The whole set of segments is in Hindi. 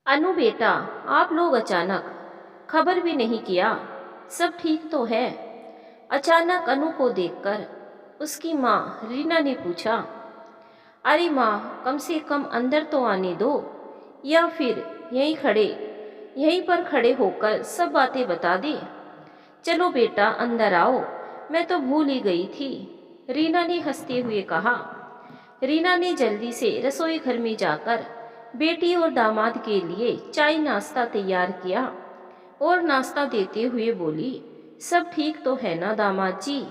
अनु बेटा, आप लोग अचानक खबर भी नहीं किया। सब ठीक तो है? अचानक अनु को देखकर उसकी माँ रीना ने पूछा। अरे माँ, कम से कम अंदर तो आने दो, या फिर यहीं पर खड़े होकर सब बातें बता दे। चलो बेटा अंदर आओ, मैं तो भूल ही गई थी, रीना ने हंसते हुए कहा। रीना ने जल्दी से रसोई घर में जाकर बेटी और दामाद के लिए चाय नाश्ता तैयार किया और नाश्ता देते हुए बोली, सब ठीक तो है ना दामाद जी?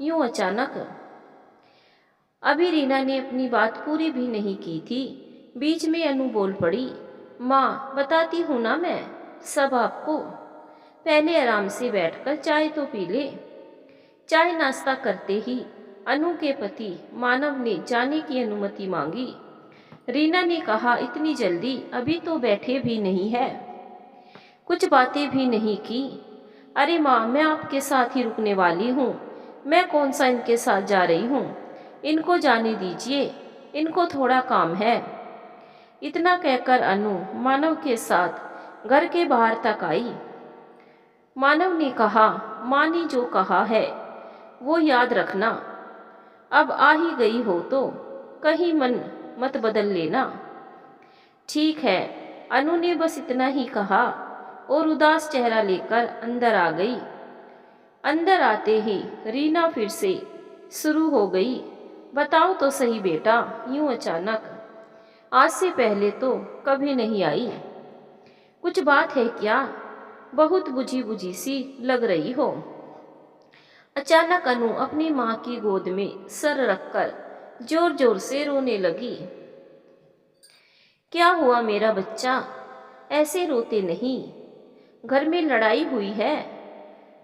यूं अचानक। अभी रीना ने अपनी बात पूरी भी नहीं की थी, बीच में अनु बोल पड़ी। माँ, बताती हूँ ना मैं सब आपको, पहले आराम से बैठकर चाय तो पी ले। चाय नाश्ता करते ही अनु के पति मानव ने जाने की अनुमति मांगी। रीना ने कहा, इतनी जल्दी? अभी तो बैठे भी नहीं है, कुछ बातें भी नहीं की। अरे माँ, मैं आपके साथ ही रुकने वाली हूँ, मैं कौन सा इनके साथ जा रही हूँ, इनको जाने दीजिए, इनको थोड़ा काम है। इतना कहकर अनु मानव के साथ घर के बाहर तक आई। मानव ने कहा, माँ ने जो कहा है वो याद रखना, अब आ ही गई हो तो कहीं मन मत बदल लेना। ठीक है, अनु ने बस इतना ही कहा और उदास चेहरा लेकर अंदर आ गई। अंदर आते ही रीना फिर से शुरू हो गई। बताओ तो सही बेटा, यूं अचानक? आज से पहले तो कभी नहीं आई, कुछ बात है क्या? बहुत बुझी बुझी सी लग रही हो। अचानक अनु अपनी माँ की गोद में सर रखकर जोर जोर से रोने लगी। क्या हुआ मेरा बच्चा, ऐसे रोते नहीं, घर में लड़ाई हुई है?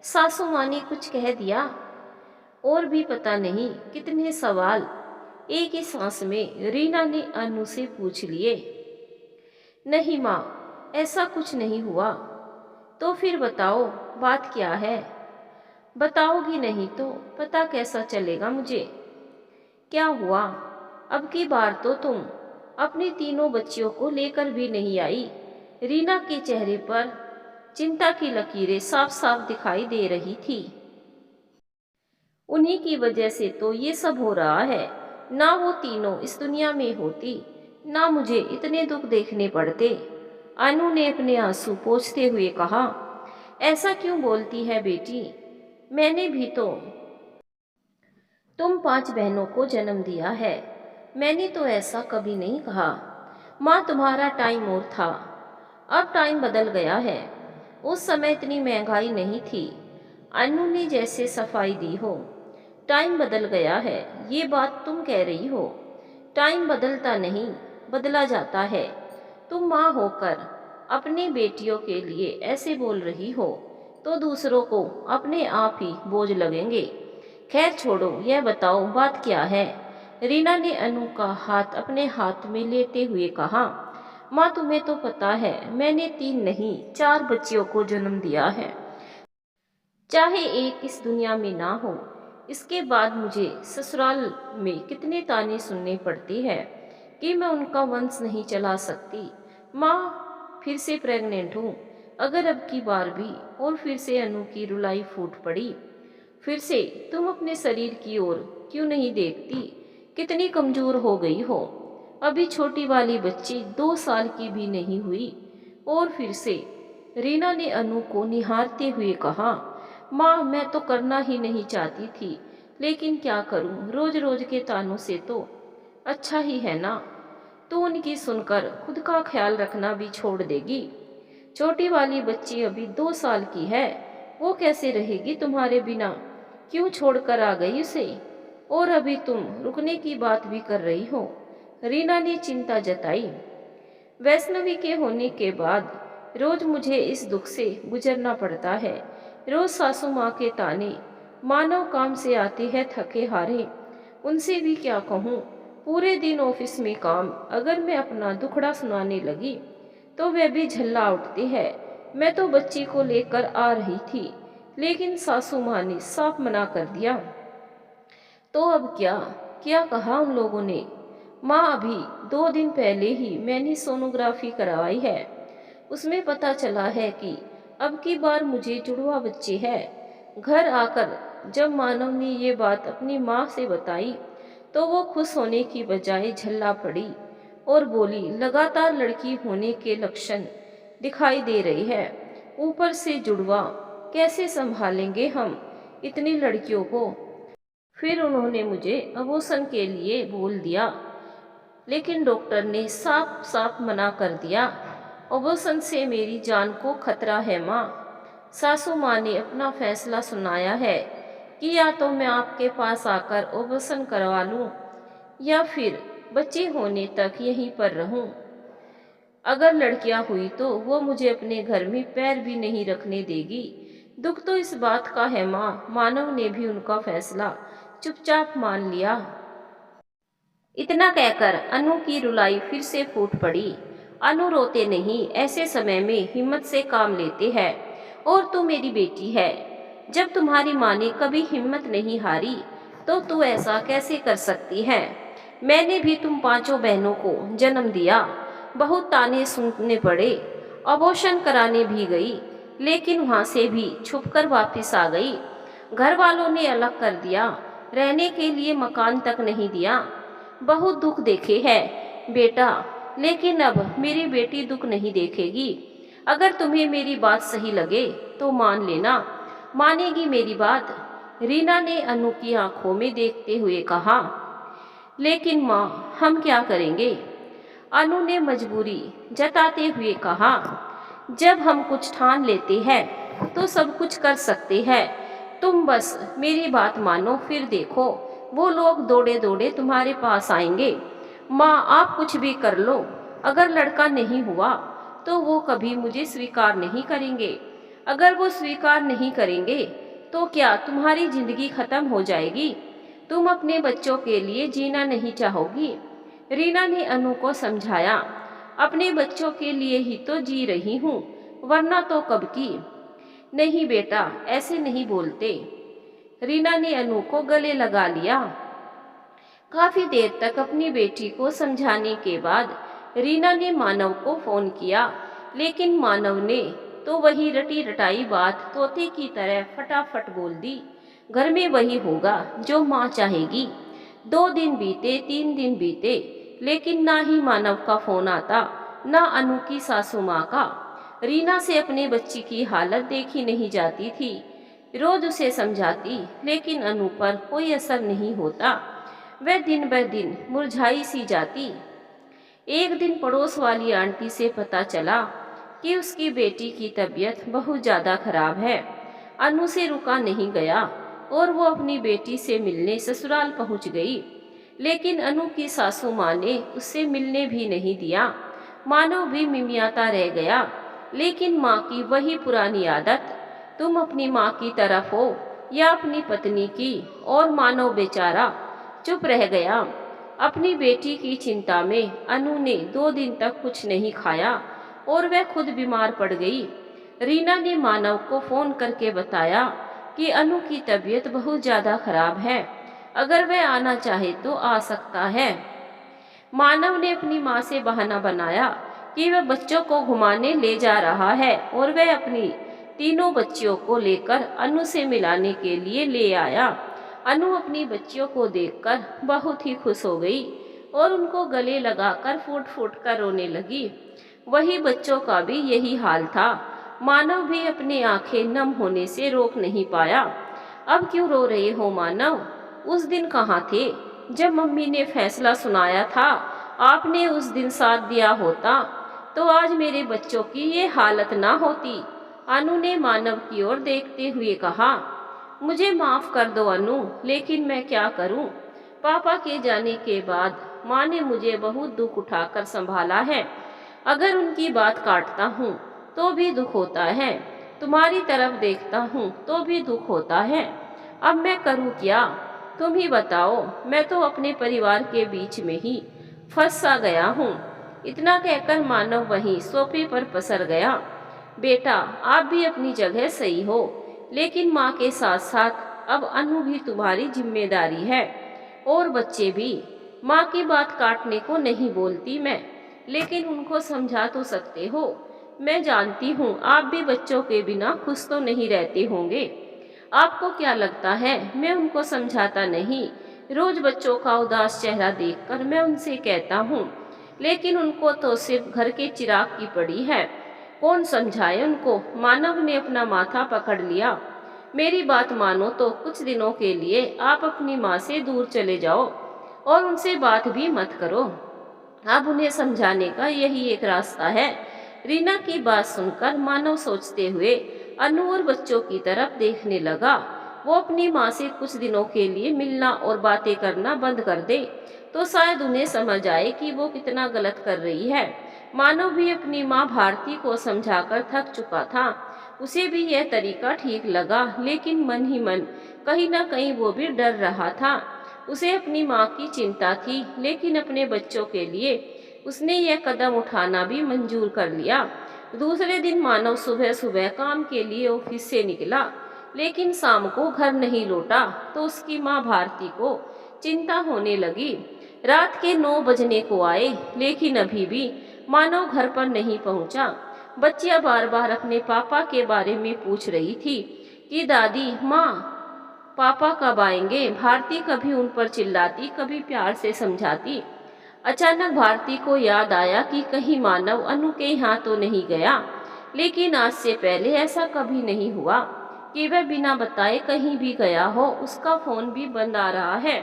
सासू माँ ने कुछ कह दिया? और भी पता नहीं कितने सवाल एक ही सांस में रीना ने अनु से पूछ लिए। नहीं माँ, ऐसा कुछ नहीं हुआ। तो फिर बताओ, बात क्या है? बताओगी नहीं तो पता कैसा चलेगा मुझे क्या हुआ? अब की बार तो तुम अपनी तीनों बच्चियों को लेकर भी नहीं आई। रीना के चेहरे पर चिंता की लकीरें साफ साफ दिखाई दे रही थी। उन्हीं की वजह से तो ये सब हो रहा है, ना वो तीनों इस दुनिया में होती, ना मुझे इतने दुख देखने पड़ते। अनु ने अपने आंसू पोंछते हुए कहा। ऐसा क्यों बोलती है बेटी, मैंने भी तो तुम 5 बहनों को जन्म दिया है, मैंने तो ऐसा कभी नहीं कहा। माँ, तुम्हारा टाइम और था, अब टाइम बदल गया है, उस समय इतनी महंगाई नहीं थी। अनु ने जैसे सफाई दी हो। टाइम बदल गया है, ये बात तुम कह रही हो? टाइम बदलता नहीं, बदला जाता है। तुम माँ होकर अपनी बेटियों के लिए ऐसे बोल रही हो तो दूसरों को अपने आप ही बोझ लगेंगे। खैर छोड़ो, यह बताओ बात क्या है? रीना ने अनु का हाथ अपने हाथ में लेते हुए कहा। माँ, तुम्हें तो पता है मैंने 3 नहीं 4 बच्चियों को जन्म दिया है, चाहे एक इस दुनिया में ना हो। इसके बाद मुझे ससुराल में कितने ताने सुनने पड़ते हैं कि मैं उनका वंश नहीं चला सकती। माँ, फिर से प्रेग्नेंट हूँ, अगर अब की बार भी और फिर से अनु की रुलाई फूट पड़ी, फिर से तुम अपने शरीर की ओर क्यों नहीं देखती? कितनी कमजोर हो गई हो, अभी छोटी वाली बच्ची 2 साल की भी नहीं हुई। और फिर से रीना ने अनु को निहारते हुए कहा। माँ, मैं तो करना ही नहीं चाहती थी, लेकिन क्या करूँ, रोज रोज के तानों से तो अच्छा ही है ना, तो उनकी सुनकर खुद का ख्याल रखना भी छोड़ देगी। छोटी वाली बच्ची अभी 2 साल की है, वो कैसे रहेगी तुम्हारे बिना? क्यों छोड़कर आ गई उसे? और अभी तुम रुकने की बात भी कर रही हो? रीना ने चिंता जताई। वैष्णवी के होने के बाद रोज मुझे इस दुख से गुजरना पड़ता है। रोज सासू माँ के ताने, मानव काम से आते हैं थके हारे, उनसे भी क्या कहूँ, पूरे दिन ऑफिस में काम, अगर मैं अपना दुखड़ा सुनाने लगी तो वे भी झल्ला उठते हैं। मैं तो बच्ची को लेकर आ रही थी, लेकिन सासू माँ ने साफ मना कर दिया। तो अब क्या क्या कहा उन लोगों ने? माँ, अभी 2 दिन पहले ही मैंने सोनोग्राफी करवाई है, उसमें पता चला है कि अब की बार मुझे जुड़वा बच्चे है। घर आकर जब मानव ने ये बात अपनी माँ से बताई तो वो खुश होने की बजाय झल्ला पड़ी और बोली, लगातार लड़की होने के लक्षण दिखाई दे रहे हैं, ऊपर से जुड़वा, कैसे संभालेंगे हम इतनी लड़कियों को। फिर उन्होंने मुझे अबॉर्शन के लिए बोल दिया, लेकिन डॉक्टर ने साफ साफ मना कर दिया। अबॉर्शन से मेरी जान को खतरा है माँ। सासू माँ ने अपना फैसला सुनाया है कि या तो मैं आपके पास आकर अबॉर्शन करवा लूँ या फिर बच्चे होने तक यहीं पर रहूं। अगर लड़कियां हुई तो वो मुझे अपने घर में पैर भी नहीं रखने देगी। दुख तो इस बात का है माँ। मानव ने भी उनका फैसला चुपचाप मान लिया। इतना कहकर अनु की रुलाई फिर से फूट पड़ी। अनु रोते नहीं, ऐसे समय में हिम्मत से काम लेते हैं। और तू मेरी बेटी है। जब तुम्हारी माँ ने कभी हिम्मत नहीं हारी तो तू ऐसा कैसे कर सकती है। मैंने भी तुम पांचों बहनों को जन्म दिया, बहुत ताने सुनने पड़े, अबॉर्शन कराने भी गई, लेकिन वहां से भी छुपकर वापस आ गई। घर वालों ने अलग कर दिया, रहने के लिए मकान तक नहीं दिया। बहुत दुख देखे हैं बेटा, लेकिन अब मेरी बेटी दुख नहीं देखेगी। अगर तुम्हें मेरी बात सही लगे तो मान लेना। मानेगी मेरी बात? रीना ने अनु की आंखों में देखते हुए कहा। लेकिन माँ, हम क्या करेंगे? अनु ने मजबूरी जताते हुए कहा। जब हम कुछ ठान लेते हैं तो सब कुछ कर सकते हैं। तुम बस मेरी बात मानो, फिर देखो वो लोग दौड़े दौड़े तुम्हारे पास आएंगे। माँ, आप कुछ भी कर लो, अगर लड़का नहीं हुआ तो वो कभी मुझे स्वीकार नहीं करेंगे। अगर वो स्वीकार नहीं करेंगे तो क्या तुम्हारी जिंदगी खत्म हो जाएगी? तुम अपने बच्चों के लिए जीना नहीं चाहोगी? रीना ने अनु को समझाया। अपने बच्चों के लिए ही तो जी रही हूँ, वरना तो कब की। नहीं बेटा, ऐसे नहीं बोलते। रीना ने अनु को गले लगा लिया। काफी देर तक अपनी बेटी को समझाने के बाद रीना ने मानव को फोन किया, लेकिन मानव ने तो वही रटी रटाई बात तोते की तरह फटाफट बोल दी। घर में वही होगा जो माँ चाहेगी। 2 दिन बीते, 3 दिन बीते, लेकिन ना ही मानव का फोन आता, ना अनु की सासू माँ का। रीना से अपने बच्ची की हालत देखी नहीं जाती थी। रोज उसे समझाती, लेकिन अनु पर कोई असर नहीं होता। वह दिन ब दिन मुरझाई सी जाती। एक दिन पड़ोस वाली आंटी से पता चला कि उसकी बेटी की तबीयत बहुत ज़्यादा खराब है। अनु से रुका नहीं गया और वो अपनी बेटी से मिलने ससुराल पहुंच गई, लेकिन अनु की सासू माँ ने उससे मिलने भी नहीं दिया। मानव भी मिमियाता रह गया, लेकिन माँ की वही पुरानी आदत, तुम अपनी माँ की तरफ हो या अपनी पत्नी की। और मानव बेचारा चुप रह गया। अपनी बेटी की चिंता में अनु ने 2 दिन तक कुछ नहीं खाया और वह खुद बीमार पड़ गई। रीना ने मानव को फोन करके बताया कि अनु की तबीयत बहुत ज़्यादा खराब है, अगर वह आना चाहे तो आ सकता है। मानव ने अपनी माँ से बहाना बनाया कि वह बच्चों को घुमाने ले जा रहा है और वह अपनी तीनों बच्चियों को लेकर अनु से मिलाने के लिए ले आया। अनु अपनी बच्चियों को देखकर बहुत ही खुश हो गई और उनको गले लगाकर फूट फूट कर रोने लगी। वही बच्चों का भी यही हाल था। मानव भी अपनी आंखें नम होने से रोक नहीं पाया। अब क्यों रो रहे हो मानव? उस दिन कहाँ थे जब मम्मी ने फैसला सुनाया था? आपने उस दिन साथ दिया होता तो आज मेरे बच्चों की ये हालत ना होती। अनु ने मानव की ओर देखते हुए कहा। मुझे माफ कर दो अनु, लेकिन मैं क्या करूं? पापा के जाने के बाद माँ ने मुझे बहुत दुख उठाकर संभाला है। अगर उनकी बात काटता हूँ तो भी दुख होता है, तुम्हारी तरफ देखता हूँ तो भी दुख होता है। अब मैं करूँ क्या? तुम ही बताओ। मैं तो अपने परिवार के बीच में ही फंस सा गया हूँ। इतना कहकर मानव वहीं सोफे पर पसर गया। बेटा, आप भी अपनी जगह सही हो, लेकिन माँ के साथ साथ अब अनु भी तुम्हारी जिम्मेदारी है और बच्चे भी। माँ की बात काटने को नहीं बोलती मैं, लेकिन उनको समझा तो सकते हो मैं जानती हूँ आप भी बच्चों के बिना खुश तो नहीं रहते होंगे। आपको क्या लगता है मैं उनको समझाता नहीं? रोज बच्चों का उदास चेहरा देखकर मैं उनसे कहता हूँ, लेकिन उनको तो सिर्फ घर के चिराग की पड़ी है। कौन समझाए उनको? मानव ने अपना माथा पकड़ लिया। मेरी बात मानो तो कुछ दिनों के लिए आप अपनी माँ से दूर चले जाओ और उनसे बात भी मत करो। अब उन्हें समझाने का यही एक रास्ता है। रीना की बात सुनकर मानव सोचते हुए अनु और बच्चों की तरफ देखने लगा। वो अपनी माँ से कुछ दिनों के लिए मिलना और बातें करना बंद कर दे तो शायद उन्हें समझ आए कि वो कितना गलत कर रही है। मानव भी अपनी माँ भारती को समझाकर थक चुका था। उसे भी यह तरीका ठीक लगा, लेकिन मन ही मन कहीं ना कहीं वो भी डर रहा था। उसे अपनी माँ की चिंता थी, लेकिन अपने बच्चों के लिए उसने यह कदम उठाना भी मंजूर कर लिया। दूसरे दिन मानव सुबह सुबह काम के लिए ऑफिस से निकला, लेकिन शाम को घर नहीं लौटा तो उसकी माँ भारती को चिंता होने लगी। रात के 9 बजने को आए, लेकिन अभी भी मानव घर पर नहीं पहुंचा। बच्चियां बार बार अपने पापा के बारे में पूछ रही थी कि दादी, माँ, पापा कब आएंगे। भारती कभी उन पर चिल्लाती, कभी प्यार से समझाती। अचानक भारती को याद आया कि कहीं मानव अनु के यहाँ तो नहीं गया। लेकिन आज से पहले ऐसा कभी नहीं हुआ कि वह बिना बताए कहीं भी गया हो। उसका फोन भी बंद आ रहा है।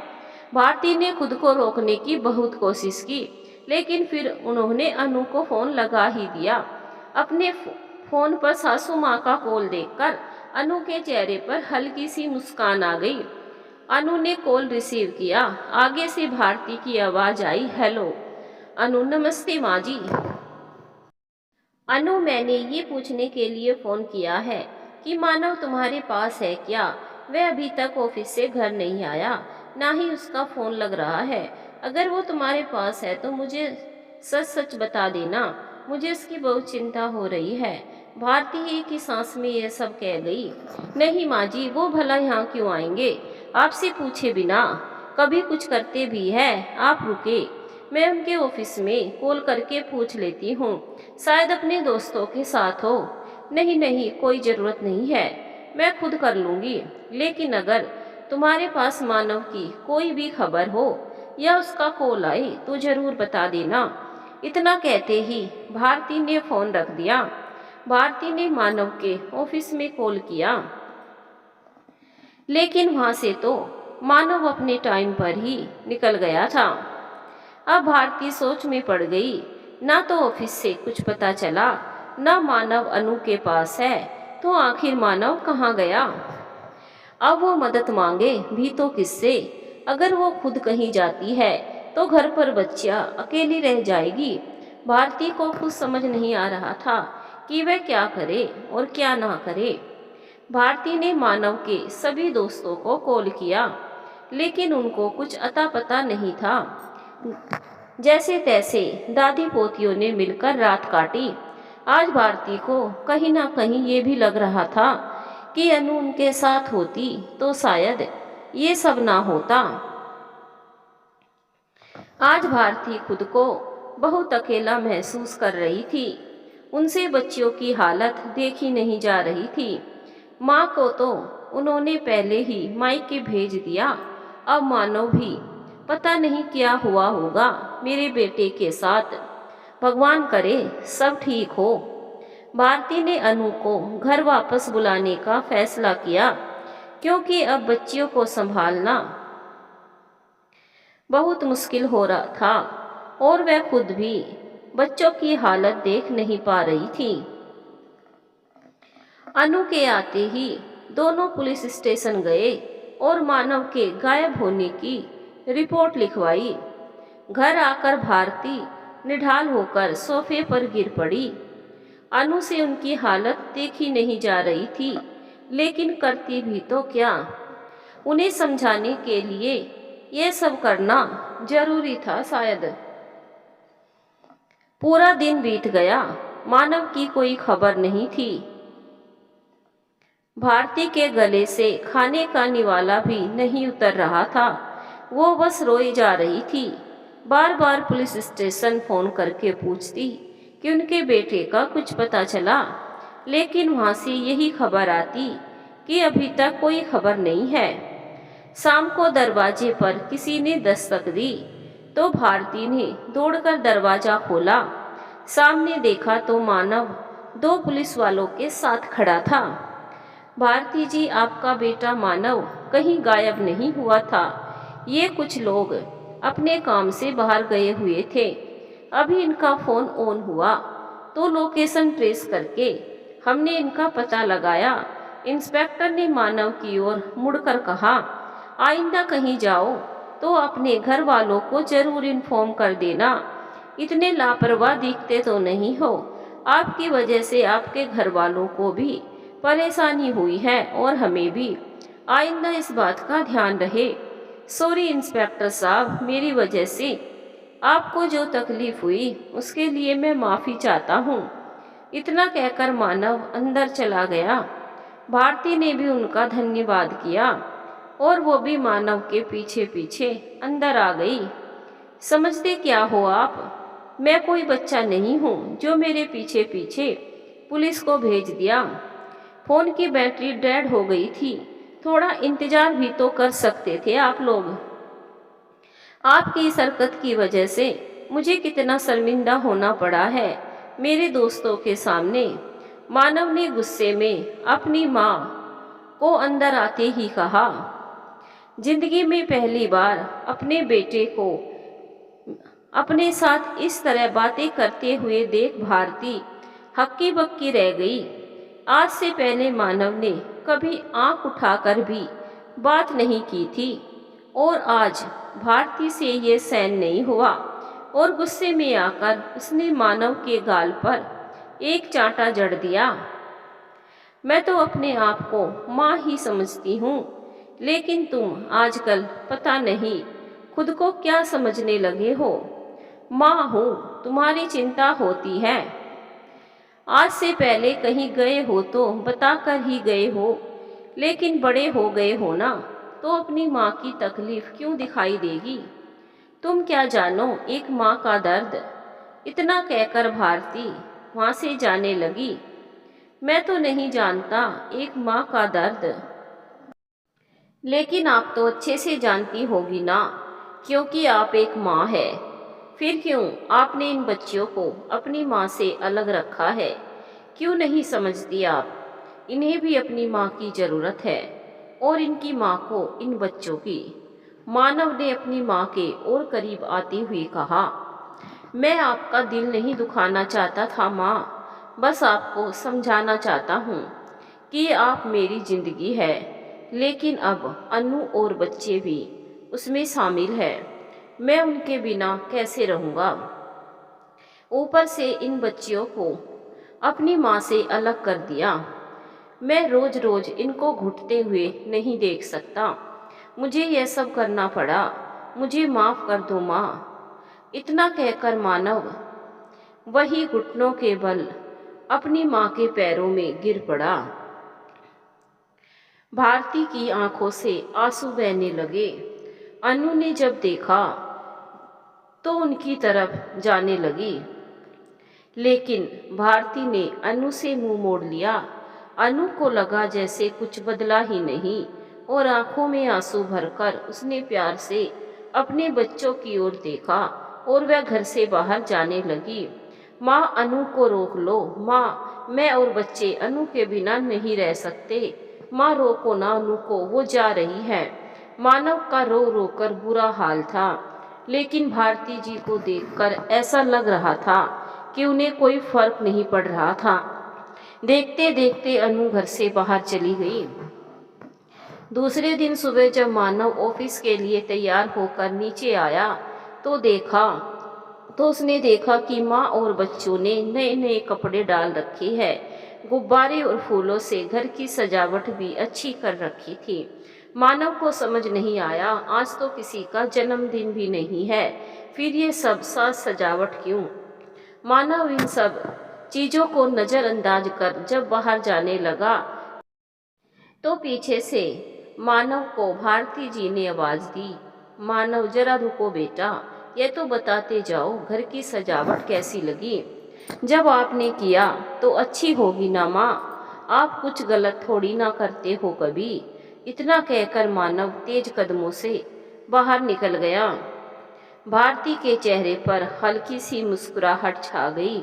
भारती ने खुद को रोकने की बहुत कोशिश की, लेकिन फिर उन्होंने अनु को फोन लगा ही दिया। अपने फोन पर सासू माँ का कॉल देखकर अनु के चेहरे पर हल्की सी मुस्कान आ गई। अनु ने कॉल रिसीव किया। आगे से भारती की आवाज आई, हेलो अनु। नमस्ते माँ जी। अनु, मैंने ये पूछने के लिए फोन किया है कि मानव तुम्हारे पास है क्या? वह अभी तक ऑफिस से घर नहीं आया, ना ही उसका फोन लग रहा है। अगर वो तुम्हारे पास है तो मुझे सच सच बता देना, मुझे उसकी बहुत चिंता हो रही है। भारती एक ही सांस में यह सब कह गई। नहीं माँ जी, वो भला यहाँ क्यों आएंगे आपसे पूछे बिना? कभी कुछ करते भी है? आप रुके, मैं उनके ऑफिस में कॉल करके पूछ लेती हूँ। शायद अपने दोस्तों के साथ हो। नहीं नहीं, कोई ज़रूरत नहीं है, मैं खुद कर लूँगी। लेकिन अगर तुम्हारे पास मानव की कोई भी खबर हो या उसका कॉल आए तो ज़रूर बता देना। इतना कहते ही भारती ने फ़ोन रख दिया। भारती ने मानव के ऑफिस में कॉल किया, लेकिन वहाँ से तो मानव अपने टाइम पर ही निकल गया था। अब भारती सोच में पड़ गई। ना तो ऑफिस से कुछ पता चला, ना मानव अनु के पास है, तो आखिर मानव कहाँ गया? अब वो मदद मांगे भी तो किससे? अगर वो खुद कहीं जाती है तो घर पर बच्चियां अकेली रह जाएगी। भारती को कुछ समझ नहीं आ रहा था कि वह क्या करे और क्या ना करे। भारती ने मानव के सभी दोस्तों को कॉल किया, लेकिन उनको कुछ अता पता नहीं था। जैसे तैसे दादी पोतियों ने मिलकर रात काटी। आज भारती को कहीं ना कहीं ये भी लग रहा था कि अनु उनके साथ होती तो शायद ये सब ना होता। आज भारती खुद को बहुत अकेला महसूस कर रही थी। उनसे बच्चियों की हालत देखी नहीं जा रही थी। माँ को तो उन्होंने पहले ही मायके भेज दिया। अब मानव भी पता नहीं क्या हुआ होगा मेरे बेटे के साथ। भगवान करे सब ठीक हो। भारती ने अनु को घर वापस बुलाने का फैसला किया, क्योंकि अब बच्चियों को संभालना बहुत मुश्किल हो रहा था और वह खुद भी बच्चों की हालत देख नहीं पा रही थी। अनु के आते ही दोनों पुलिस स्टेशन गए और मानव के गायब होने की रिपोर्ट लिखवाई। घर आकर भारती निढाल होकर सोफे पर गिर पड़ी। अनु से उनकी हालत देखी नहीं जा रही थी, लेकिन करती भी तो क्या? उन्हें समझाने के लिए यह सब करना जरूरी था शायद। पूरा दिन बीत गया, मानव की कोई खबर नहीं थी। भारती के गले से खाने का निवाला भी नहीं उतर रहा था। वो बस रोई जा रही थी। बार बार पुलिस स्टेशन फोन करके पूछती कि उनके बेटे का कुछ पता चला, लेकिन वहाँ से यही खबर आती कि अभी तक कोई खबर नहीं है। शाम को दरवाजे पर किसी ने दस्तक दी तो भारती ने दौड़कर दरवाजा खोला। सामने देखा तो मानव 2 पुलिस वालों के साथ खड़ा था। भारती जी, आपका बेटा मानव कहीं गायब नहीं हुआ था। ये कुछ लोग अपने काम से बाहर गए हुए थे। अभी इनका फोन ऑन हुआ तो लोकेशन ट्रेस करके हमने इनका पता लगाया। इंस्पेक्टर ने मानव की ओर मुड़कर कहा, आइंदा कहीं जाओ तो अपने घर वालों को जरूर इन्फॉर्म कर देना। इतने लापरवाह दिखते तो नहीं हो। आपकी वजह से आपके घर वालों को भी परेशानी हुई है और हमें भी। आइंदा इस बात का ध्यान रहे। सॉरी इंस्पेक्टर साहब, मेरी वजह से आपको जो तकलीफ हुई उसके लिए मैं माफ़ी चाहता हूँ। इतना कहकर मानव अंदर चला गया। भारती ने भी उनका धन्यवाद किया और वो भी मानव के पीछे पीछे अंदर आ गई। समझते क्या हो आप? मैं कोई बच्चा नहीं हूँ जो मेरे पीछे पीछे पुलिस को भेज दिया। फोन की बैटरी डेड हो गई थी। थोड़ा इंतजार भी तो कर सकते थे आप लोग। आपकी इस हरकत की वजह से मुझे कितना शर्मिंदा होना पड़ा है मेरे दोस्तों के सामने। मानव ने गुस्से में अपनी माँ को अंदर आते ही कहा, जिंदगी में पहली बार अपने बेटे को अपने साथ इस तरह बातें करते हुए देख भारती हक्की बक्की रह गई। आज से पहले मानव ने कभी आंख उठाकर भी बात नहीं की थी और आज भारती से ये सहन नहीं हुआ और गुस्से में आकर उसने मानव के गाल पर एक चांटा जड़ दिया। मैं तो अपने आप को माँ ही समझती हूँ, लेकिन तुम आजकल पता नहीं खुद को क्या समझने लगे हो। माँ हूँ, तुम्हारी चिंता होती है। आज से पहले कहीं गए हो तो बता कर ही गए हो, लेकिन बड़े हो गए हो ना, तो अपनी माँ की तकलीफ क्यों दिखाई देगी? तुम क्या जानो एक माँ का दर्द। इतना कहकर भारती वहाँ से जाने लगी। मैं तो नहीं जानता एक माँ का दर्द, लेकिन आप तो अच्छे से जानती होगी ना, क्योंकि आप एक माँ है। फिर क्यों आपने इन बच्चियों को अपनी माँ से अलग रखा है? क्यों नहीं समझती आप? इन्हें भी अपनी माँ की ज़रूरत है और इनकी माँ को इन बच्चों की। मानव ने अपनी माँ के और करीब आती हुई कहा, मैं आपका दिल नहीं दुखाना चाहता था माँ, बस आपको समझाना चाहता हूँ कि आप मेरी ज़िंदगी है, लेकिन अब अनु और बच्चे भी उसमें शामिल है। मैं उनके बिना कैसे रहूँगा? ऊपर से इन बच्चियों को अपनी माँ से अलग कर दिया। मैं रोज रोज इनको घुटते हुए नहीं देख सकता। मुझे यह सब करना पड़ा। मुझे माफ़ कर दो माँ। इतना कहकर मानव वही घुटनों के बल अपनी माँ के पैरों में गिर पड़ा। भारती की आंखों से आंसू बहने लगे। अनु ने जब देखा तो उनकी तरफ जाने लगी, लेकिन भारती ने अनु से मुंह मोड़ लिया। अनु को लगा जैसे कुछ बदला ही नहीं और आंखों में आंसू भरकर उसने प्यार से अपने बच्चों की ओर देखा और वह घर से बाहर जाने लगी। माँ, अनु को रोक लो। माँ, मैं और बच्चे अनु के बिना नहीं रह सकते। माँ, रोको ना अनु को, वो जा रही है। मानव का रो रो कर बुरा हाल था, लेकिन भारती जी को देखकर ऐसा लग रहा था कि उन्हें कोई फर्क नहीं पड़ रहा था। देखते देखते अनु घर से बाहर चली गई। दूसरे दिन सुबह जब मानव ऑफिस के लिए तैयार होकर नीचे आया तो उसने देखा कि माँ और बच्चों ने नए नए कपड़े डाल रखे हैं। गुब्बारे और फूलों से घर की सजावट भी अच्छी कर रखी थी। मानव को समझ नहीं आया, आज तो किसी का जन्मदिन भी नहीं है, फिर ये सब साज सजावट क्यों? मानव इन सब चीज़ों को नज़रअंदाज कर जब बाहर जाने लगा तो पीछे से मानव को भारती जी ने आवाज़ दी, मानव जरा रुको बेटा, ये तो बताते जाओ घर की सजावट कैसी लगी। जब आपने किया तो अच्छी होगी ना माँ, आप कुछ गलत थोड़ी ना करते हो कभी। इतना कहकर मानव तेज कदमों से बाहर निकल गया। भारती के चेहरे पर हल्की सी मुस्कुराहट छा गई।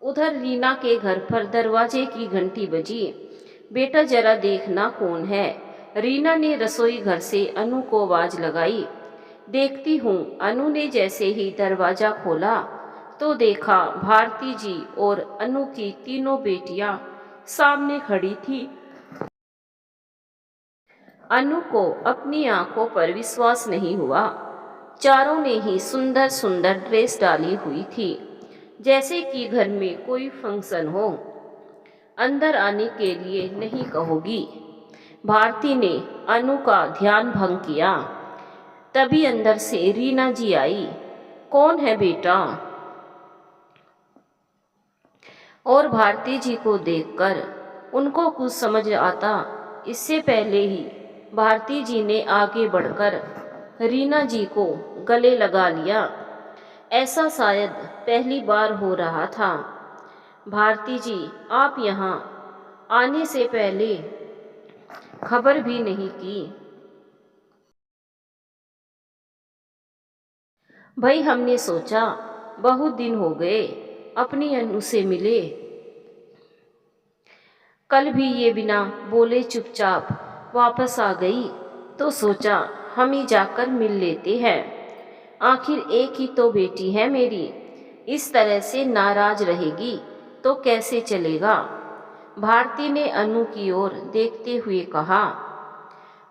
उधर रीना के घर पर दरवाजे की घंटी बजी। बेटा जरा देखना कौन है। रीना ने रसोई घर से अनु को आवाज लगाई। देखती हूँ। अनु ने जैसे ही दरवाजा खोला तो देखा भारती जी और अनु की तीनों बेटियां सामने खड़ी थी। अनु को अपनी आंखों पर विश्वास नहीं हुआ। चारों ने ही सुंदर सुंदर ड्रेस डाली हुई थी, जैसे कि घर में कोई फंक्शन हो। अंदर आने के लिए नहीं कहोगी। भारती ने अनु का ध्यान भंग किया। तभी अंदर से रीना जी आई। कौन है बेटा? और भारती जी को देखकर उनको कुछ समझ आता इससे पहले ही भारती जी ने आगे बढ़कर रीना जी को गले लगा लिया। ऐसा शायद पहली बार हो रहा था। भारती जी, आप यहाँ आने से पहले खबर भी नहीं की। भाई हमने सोचा बहुत दिन हो गए अपनी अनु से मिले। कल भी ये बिना बोले चुपचाप वापस आ गई तो सोचा हम ही जाकर मिल लेते हैं। आखिर एक ही तो बेटी है मेरी। इस तरह से नाराज रहेगी तो कैसे चलेगा? भारती ने अनु की ओर देखते हुए कहा।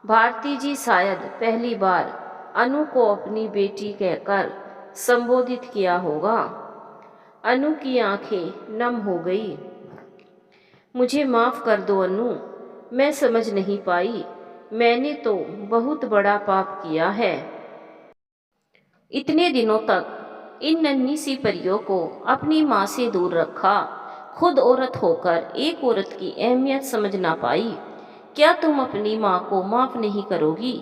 भारती जी शायद पहली बार अनु को अपनी बेटी कहकर संबोधित किया होगा। अनु की आंखें नम हो गई। मुझे माफ कर दो अनु, मैं समझ नहीं पाई। मैंने तो बहुत बड़ा पाप किया है। इतने दिनों तक इन नन्ही सी परियों को अपनी माँ से दूर रखा। खुद औरत होकर एक औरत की अहमियत समझ ना पाई। क्या तुम अपनी माँ को माफ नहीं करोगी?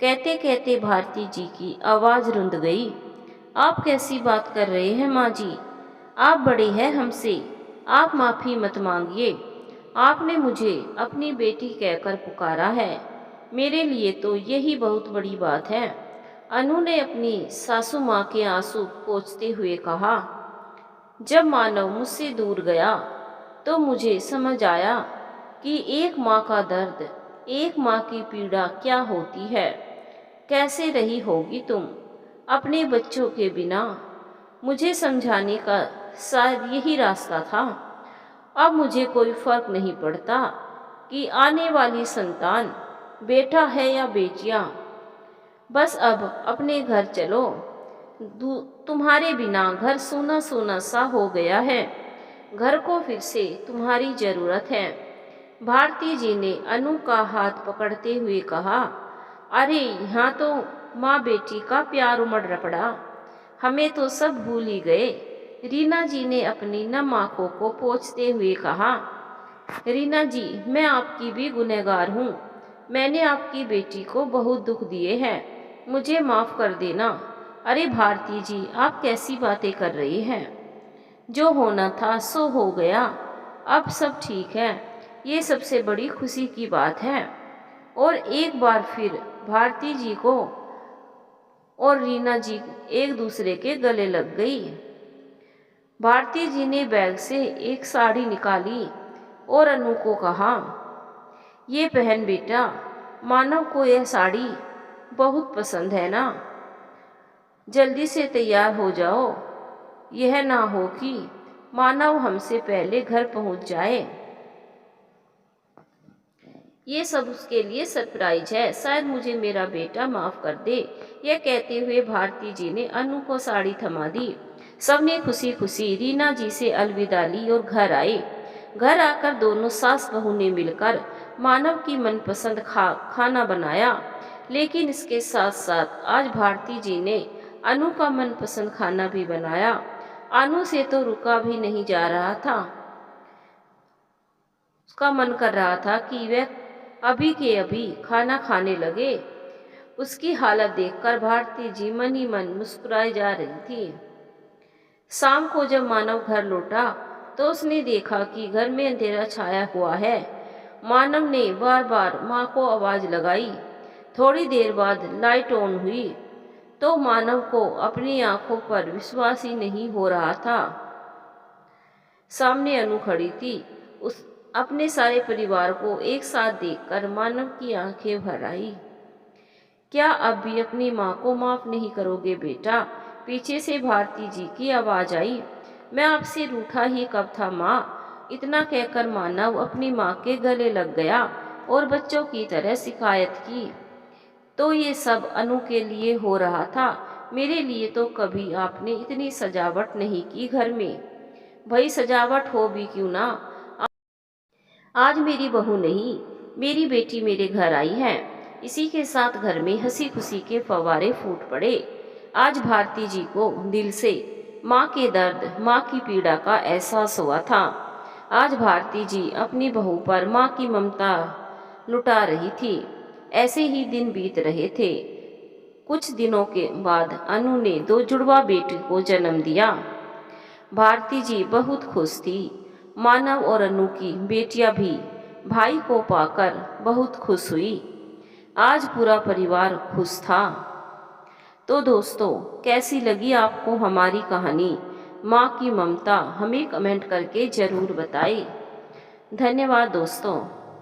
कहते कहते भारती जी की आवाज रुंध गई। आप कैसी बात कर रहे हैं माँ जी? आप बड़े हैं हमसे, आप माफी मत मांगिए। आपने मुझे अपनी बेटी कहकर पुकारा है, मेरे लिए तो यही बहुत बड़ी बात है। अनु ने अपनी सासू माँ के आंसू पोंछते हुए कहा। जब मानव मुझसे दूर गया तो मुझे समझ आया कि एक माँ का दर्द, एक माँ की पीड़ा क्या होती है। कैसे रही होगी तुम अपने बच्चों के बिना? मुझे समझाने का शायद यही रास्ता था। अब मुझे कोई फर्क नहीं पड़ता कि आने वाली संतान बेटा है या बेटियां। बस अब अपने घर चलो। तुम्हारे बिना घर सूना सूना सा हो गया है। घर को फिर से तुम्हारी जरूरत है। भारती जी ने अनु का हाथ पकड़ते हुए कहा। अरे यहाँ तो माँ बेटी का प्यार उमड़ पड़ा। हमें तो सब भूल ही गए। रीना जी ने अपनी नम आंखों को पोंछते हुए कहा। रीना जी, मैं आपकी भी गुनहगार हूँ। मैंने आपकी बेटी को बहुत दुख दिए हैं, मुझे माफ कर देना। अरे भारती जी, आप कैसी बातें कर रही हैं? जो होना था सो हो गया। अब सब ठीक है, ये सबसे बड़ी खुशी की बात है। और एक बार फिर भारती जी को और रीना जी एक दूसरे के गले लग गई। भारती जी ने बैग से एक साड़ी निकाली और अनु को कहा, ये पहन बेटा, मानव को यह साड़ी बहुत पसंद है ना। जल्दी से तैयार हो जाओ, यह ना हो कि मानव हमसे पहले घर पहुंच जाए। ये सब उसके लिए सरप्राइज है, शायद मुझे मेरा बेटा माफ कर दे। यह कहते हुए भारती जी ने अनु को साड़ी थमा दी। सबने खुशी खुशी रीना जी से अलविदा ली और घर आए। घर आकर दोनों सास बहू ने मिलकर मानव की मनपसंद खाना बनाया। लेकिन इसके साथ साथ आज भारती जी ने अनु का मनपसंद खाना भी बनाया। अनु से तो रुका भी नहीं जा रहा था। उसका मन कर रहा था कि वह अभी के अभी खाना खाने लगे। उसकी हालत देखकर भारती जी मन ही मन मुस्कुराई जा रही थी। शाम को जब मानव घर लौटा तो उसने देखा कि घर में अंधेरा छाया हुआ है। मानव ने बार बार माँ को आवाज लगाई। थोड़ी देर बाद लाइट ऑन हुई तो मानव को अपनी आंखों पर विश्वास ही नहीं हो रहा था। सामने अनु खड़ी थी। उस अपने सारे परिवार को एक साथ देखकर मानव की आंखें भर आई। क्या अब भी अपनी माँ को माफ नहीं करोगे बेटा? पीछे से भारती जी की आवाज आई। मैं आपसे रूठा ही कब था माँ? इतना कहकर मानव अपनी माँ के गले लग गया और बच्चों की तरह शिकायत की। तो ये सब अनु के लिए हो रहा था, मेरे लिए तो कभी आपने इतनी सजावट नहीं की घर में। भाई सजावट हो भी क्यों ना, आज मेरी बहू नहीं, मेरी बेटी मेरे घर आई है। इसी के साथ घर में हंसी खुशी के फव्वारे फूट पड़े। आज भारती जी को दिल से माँ के दर्द, माँ की पीड़ा का एहसास हुआ था। आज भारती जी अपनी बहू पर माँ की ममता लुटा रही थी। ऐसे ही दिन बीत रहे थे। कुछ दिनों के बाद अनु ने 2 जुड़वा बेटी को जन्म दिया। भारती जी बहुत खुश थी। मानव और अनु की बेटियां भी भाई को पाकर बहुत खुश हुई। आज पूरा परिवार खुश था। तो दोस्तों, कैसी लगी आपको हमारी कहानी माँ की ममता? हमें कमेंट करके ज़रूर बताएं। धन्यवाद दोस्तों।